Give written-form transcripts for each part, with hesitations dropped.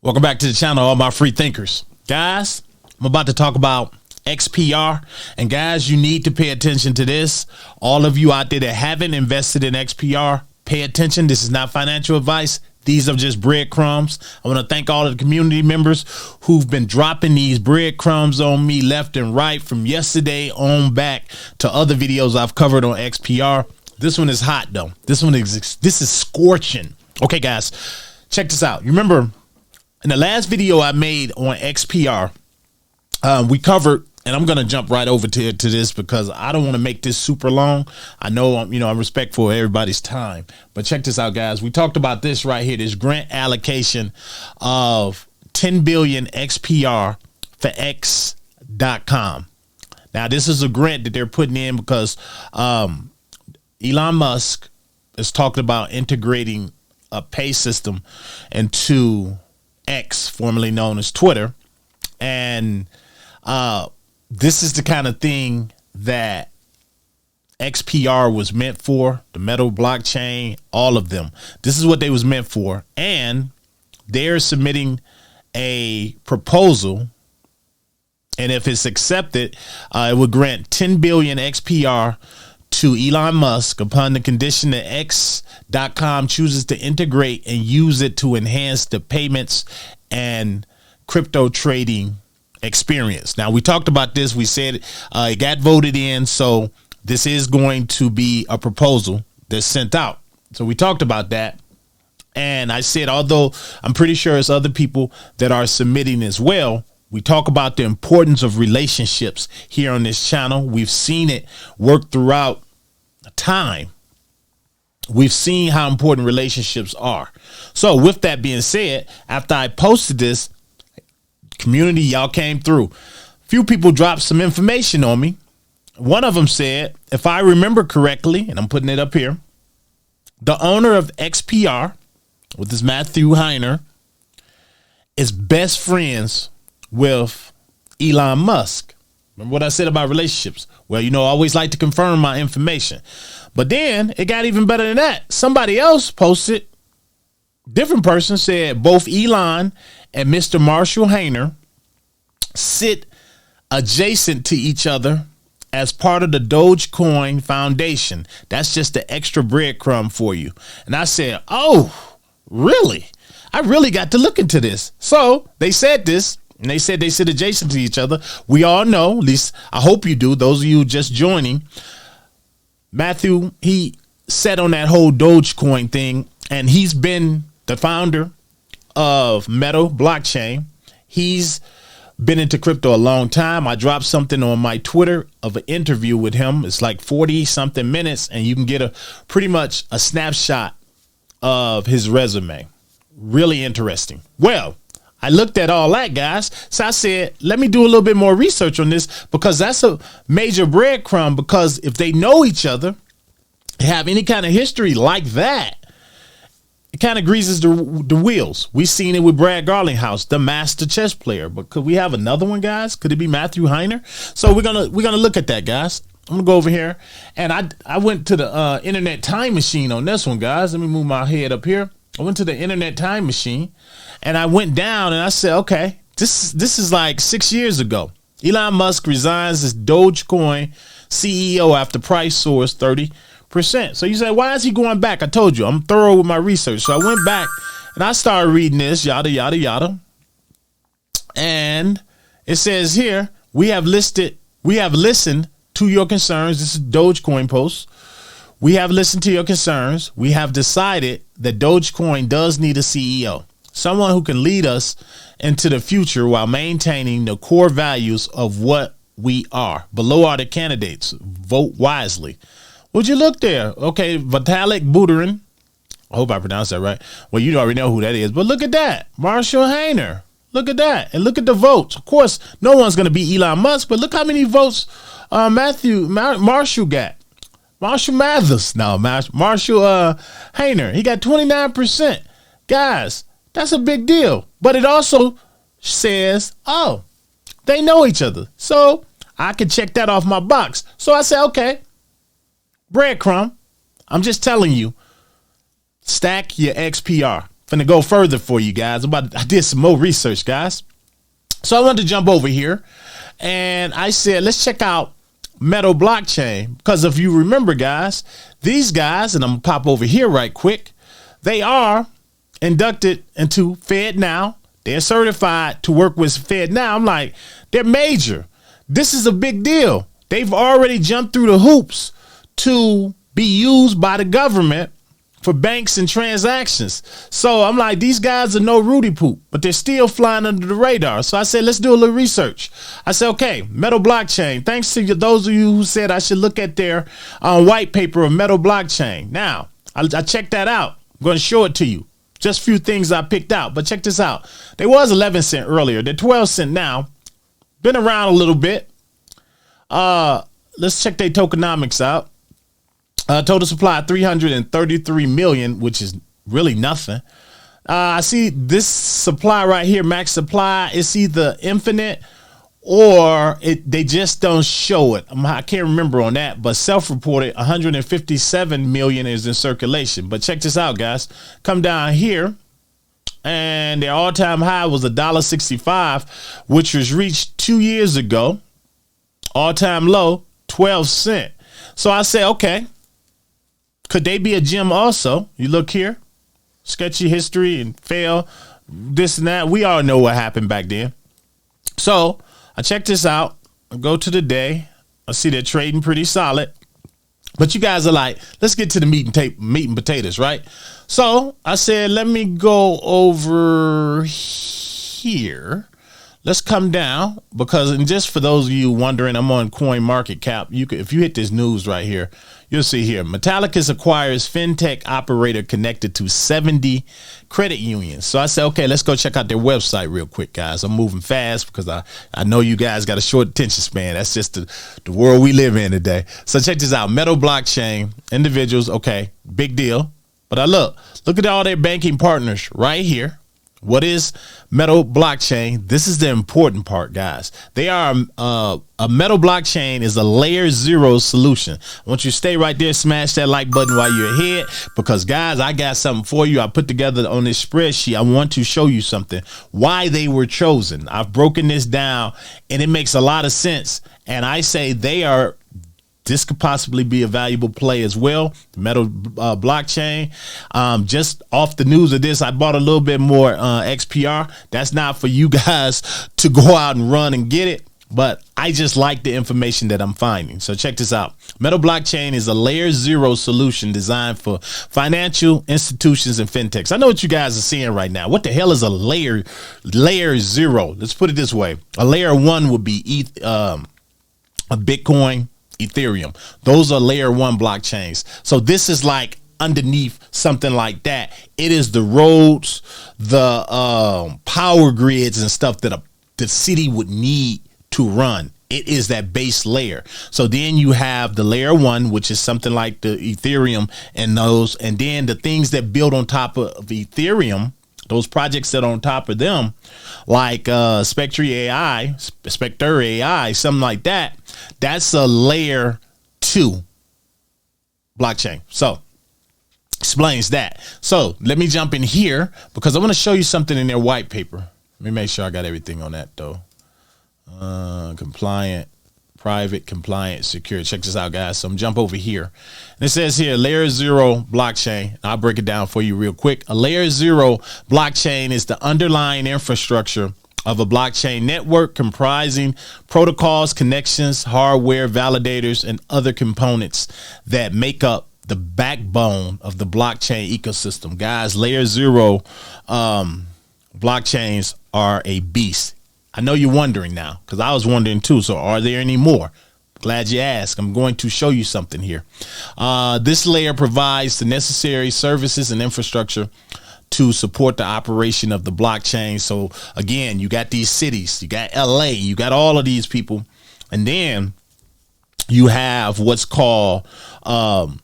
Welcome back to the channel, all my free thinkers. Guys, I'm about to talk about XPR. And guys, you need to pay attention to this. All of you out there that haven't invested in XPR, pay attention. This is not financial advice. These are just breadcrumbs. I want to thank all of the community members who've been dropping these breadcrumbs on me left and right from yesterday on back to other videos I've covered on XPR. This one is hot though. This is scorching. Okay, guys, check this out. You remember in the last video I made on XPR, we covered, and I'm going to jump right over to this because I don't want to make this super long. I know I'm respectful of everybody's time, but check this out, guys. We talked about this right here, this grant allocation of 10 billion XPR for X.com. Now, this is a grant that they're putting in because Elon Musk is talking about integrating a pay system into X, formerly known as Twitter. And this is the kind of thing that XPR was meant for, the metal blockchain, all of them. This is what they was meant for. And they're submitting a proposal. And if it's accepted, it would grant 10 billion XPR to Elon Musk upon the condition that X.com chooses to integrate and use it to enhance the payments and crypto trading experience. Now, we talked about this. We said it got voted in. So this is going to be a proposal that's sent out. So we talked about that. And I said, although I'm pretty sure it's other people that are submitting as well, we talk about the importance of relationships here on this channel. We've seen it work throughout time. We've seen how important relationships are. So with that being said, after I posted this, community, y'all came through. Few people dropped some information on me. One of them said, if I remember correctly, and I'm putting it up here, the owner of XPR, with this Matthew Heiner, is best friends with Elon Musk. Remember what I said about relationships? Well, I always like to confirm my information. But then it got even better than that. Somebody else posted, different person said both Elon and Mr. Marshall Heiner sit adjacent to each other as part of the Dogecoin Foundation. That's just the extra breadcrumb for you. And I said, oh, really? I really got to look into this. So they said this. And they said they sit adjacent to each other. We all know, at least I hope you do, those of you just joining, Matthew, he sat on that whole Dogecoin thing, and he's been the founder of Metal blockchain. He's been into crypto a long time. I dropped something on my Twitter of an interview with him. It's like 40 something minutes, and you can get pretty much a snapshot of his resume. Really interesting. Well, I looked at all that, guys. So I said, let me do a little bit more research on this, because that's a major breadcrumb. Because if they know each other, have any kind of history like that, it kind of greases the wheels. We've seen it with Brad Garlinghouse, the master chess player. But could we have another one, guys? Could it be Matthew Heiner? So we're gonna look at that, guys. I'm gonna go over here, and I went to the internet time machine on this one, guys. Let me move my head up here. I went to the internet time machine, and I went down and I said, okay, this is like 6 years ago. Elon Musk resigns as Dogecoin CEO after price soars 30%. So you say, why is he going back? I told you, I'm thorough with my research. So I went back and I started reading this, yada, yada, yada. And it says here, we have listened to your concerns. This is Dogecoin post. We have listened to your concerns. We have decided that Dogecoin does need a CEO, someone who can lead us into the future while maintaining the core values of what we are. Below are the candidates. Vote wisely. Would you look there? Okay, Vitalik Buterin. I hope I pronounced that right. Well, you already know who that is. But look at that. Marshall Heiner. Look at that. And look at the votes. Of course, no one's going to be Elon Musk, but look how many votes Marshall got. Marshall Mathers. No, Marshall Heiner. He got 29%. Guys, that's a big deal. But it also says, oh, they know each other. So I can check that off my box. So I say, okay, breadcrumb. I'm just telling you, stack your XPR. finna go further for you guys. I did some more research, guys. So I wanted to jump over here and I said, let's check out Metal blockchain, because if you remember, guys, these guys, and I'm gonna pop over here right quick, they are inducted into FedNow. They're certified to work with FedNow. I'm like, they're major. This is a big deal. They've already jumped through the hoops to be used by the government for banks and transactions. So I'm like, these guys are no Rudy poop, but they're still flying under the radar. So I said, let's do a little research. I said, okay, Metal blockchain. Thanks to those of you who said I should look at their white paper of Metal blockchain. Now, I checked that out. I'm going to show it to you. Just a few things I picked out, but check this out. They was 11 cent earlier. They're 12 cent now. Been around a little bit. Let's check their tokenomics out. Total supply 333 million, which is really nothing. I see this supply right here, max supply. It's either infinite or they just don't show it. I can't remember on that, but self-reported 157 million is in circulation. But check this out, guys. Come down here, and their all-time high was $1.65, which was reached 2 years ago. All-time low 12 cent. So I say, okay. Could they be a gem also? You look here, sketchy history and fail, this and that. We all know what happened back then. So I check this out. I go to the day. I see they're trading pretty solid. But you guys are like, let's get to the meat and potatoes, right? So I said, let me go over here. Let's come down, because, and just for those of you wondering, I'm on Coin Market Cap. If you hit this news right here, you'll see here, Metallicus acquires fintech operator connected to 70 credit unions. So I said, okay, let's go check out their website real quick, guys. I'm moving fast because I know you guys got a short attention span. That's just the world we live in today. So check this out. Metal blockchain, individuals, okay, big deal. But look at all their banking partners right here. What is Metal blockchain? This is the important part, guys. They are a Metal blockchain is a layer 0 solution. I want you to stay right there, smash that like button while you're ahead, because guys, I got something for you. I put together on this spreadsheet. I want to show you something, why they were chosen. I've broken this down and it makes a lot of sense. And I say this could possibly be a valuable play as well. Metal blockchain. Just off the news of this, I bought a little bit more XPR. That's not for you guys to go out and run and get it, but I just like the information that I'm finding. So check this out. Metal blockchain is a layer 0 solution designed for financial institutions and fintechs. I know what you guys are seeing right now. What the hell is a layer 0? Let's put it this way. A layer 1 would be a Bitcoin, Ethereum. Those are layer 1 blockchains. So this is like underneath something like that. It is the roads, the power grids and stuff that the city would need to run. It is that base layer. So then you have the layer 1, which is something like the Ethereum and those, and then the things that build on top of Ethereum, those projects that are on top of them, like Spectre AI, something like that. That's a layer 2 blockchain. So explains that. So let me jump in here because I want to show you something in their white paper. Let me make sure I got everything on that though. Compliant, private, compliant, secure. Check this out, guys. So I'm jump over here. And it says here, layer 0 blockchain. I'll break it down for you real quick. A layer 0 blockchain is the underlying infrastructure of a blockchain network comprising protocols, connections, hardware, validators, and other components that make up the backbone of the blockchain ecosystem. Guys, layer 0 blockchains are a beast. I know you're wondering now, because I was wondering too. So are there any more? Glad you asked. I'm going to show you something here. This layer provides the necessary services and infrastructure to support the operation of the blockchain. So again, you got these cities, you got LA, you got all of these people. And then you have what's called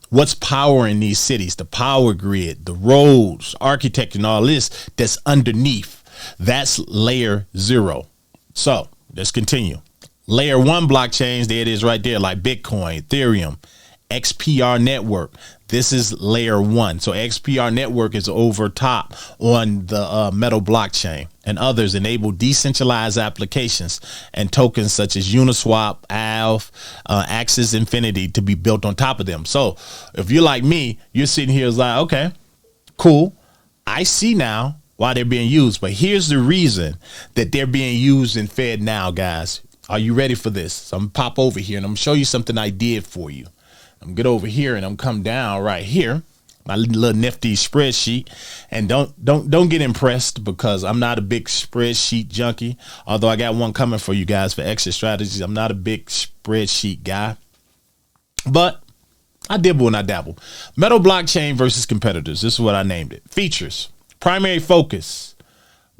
what's powering these cities, the power grid, the roads, architecture, and all this that's underneath. That's layer 0. So let's continue. Layer 1 blockchains, there it is right there, like Bitcoin, Ethereum, XPR network. This is layer 1. So XPR network is over top on the Metal blockchain, and others enable decentralized applications and tokens such as Uniswap, ALV, Axis Infinity to be built on top of them. So if you're like me, you're sitting here like, okay, cool. I see now why they're being used, but here's the reason that they're being used in FedNow, guys. Are you ready for this? So I'm gonna pop over here and I'm gonna show you something I did for you. I'm get over here and I'm come down right here, my little nifty spreadsheet, and don't get impressed because I'm not a big spreadsheet junkie. Although I got one coming for you guys for exit strategies. I'm not a big spreadsheet guy, but I dibble and I dabble. Metal blockchain versus competitors. This is what I named it. Features, primary focus,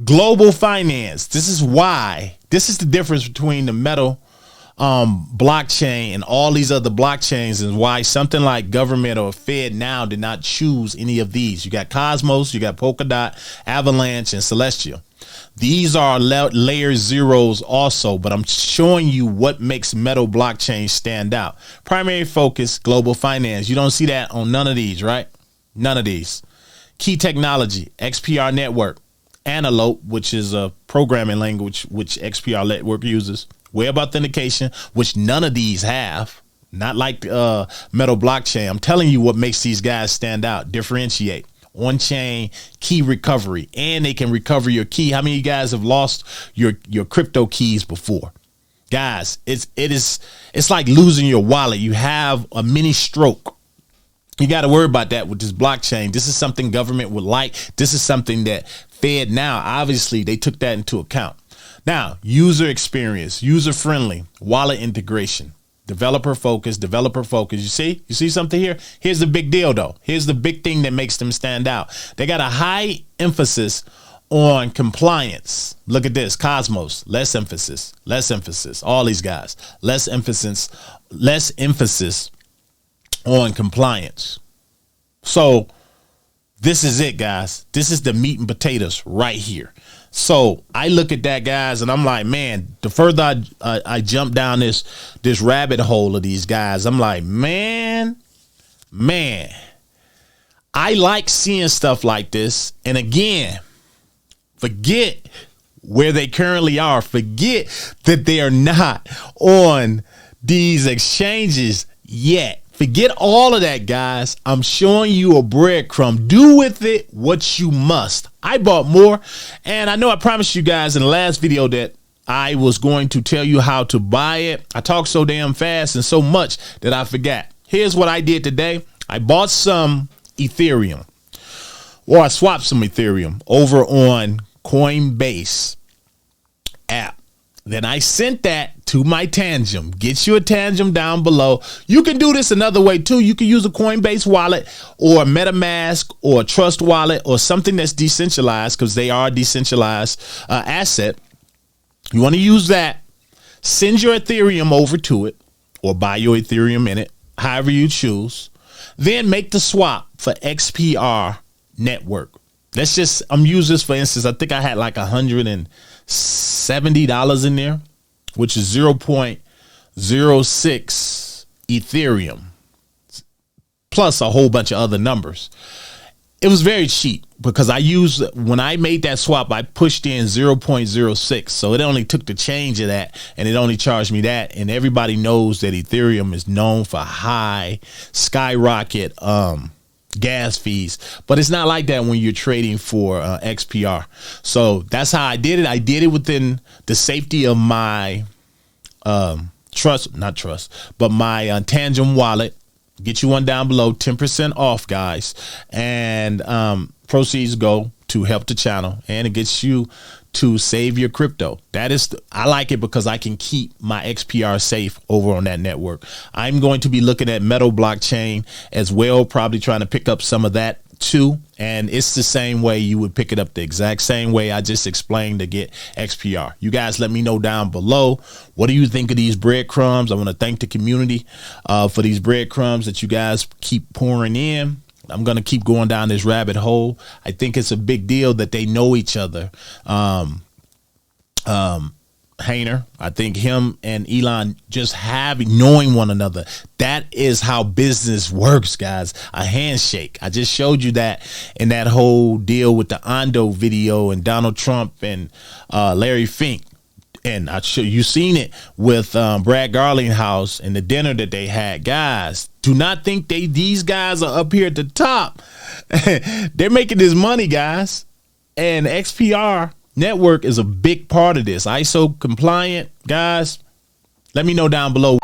global finance. This is the difference between the Metal blockchain and all these other blockchains, and why something like government or FedNow did not choose any of these. You got Cosmos, you got Polkadot, Avalanche, and Celestial. These are layer zeros also, but I'm showing you what makes Metal blockchain stand out. Primary focus, global finance. You don't see that on none of these, right? None of these. Key technology, XPR network, Antelope, which is a programming language which XPR network uses. Web authentication, which none of these have, not like Metal blockchain. I'm telling you what makes these guys stand out, differentiate. On-chain key recovery, and they can recover your key. How many of you guys have lost your crypto keys before? Guys, it's like losing your wallet. You have a mini stroke. You got to worry about that with this blockchain. This is something government would like. This is something that FedNow, obviously, they took that into account. Now, user experience, user friendly, wallet integration, developer focus. You see something here? Here's the big deal, though. Here's the big thing that makes them stand out. They got a high emphasis on compliance. Look at this. Cosmos, less emphasis. All these guys, less emphasis on compliance. So this is it, guys. This is the meat and potatoes right here. So I look at that, guys, and I'm like, man, the further I jump down this rabbit hole of these guys, I'm like, man, I like seeing stuff like this. And again, forget where they currently are. Forget that they are not on these exchanges yet. Forget all of that, guys. I'm showing you a breadcrumb. Do with it what you must. I bought more, and I know I promised you guys in the last video that I was going to tell you how to buy it. I talk so damn fast and so much that I forgot. Here's what I did today. I bought some Ethereum, or I swapped some Ethereum over on Coinbase app. Then I sent that to my Tangem. Get you a Tangem down below. You can do this another way too. You can use a Coinbase wallet or a MetaMask or a Trust wallet or something that's decentralized, because they are a decentralized asset. You want to use that. Send your Ethereum over to it or buy your Ethereum in it, however you choose. Then make the swap for XPR network. Let's just, I'm using this for instance. I think I had like $170 in there, which is 0.06 Ethereum, plus a whole bunch of other numbers. It was very cheap because when I made that swap, I pushed in 0.06. So it only took the change of that, and it only charged me that. And everybody knows that Ethereum is known for high skyrocket gas fees, but it's not like that when you're trading for XPR. So that's how I did it. I did it within the safety of my my Tangem wallet. Get you one down below, 10% off, guys, and proceeds go to help the channel, and it gets you to save your crypto. I like it because I can keep my XPR safe over on that network. I'm going to be looking at Metal blockchain as well, probably trying to pick up some of that too. And it's the same way you would pick it up, the exact same way I just explained to get XPR. You guys let me know down below. What do you think of these breadcrumbs? I want to thank the community for these breadcrumbs that you guys keep pouring in. I'm going to keep going down this rabbit hole. I think it's a big deal that they know each other. Hayner. I think him and Elon just knowing one another. That is how business works, guys. A handshake. I just showed you that in that whole deal with the Ondo video and Donald Trump and Larry Fink. And you seen it with Brad Garlinghouse and the dinner that they had. Guys, do not think these guys are up here at the top. They're making this money, guys. And XPR network is a big part of this. ISO compliant, guys. Let me know down below.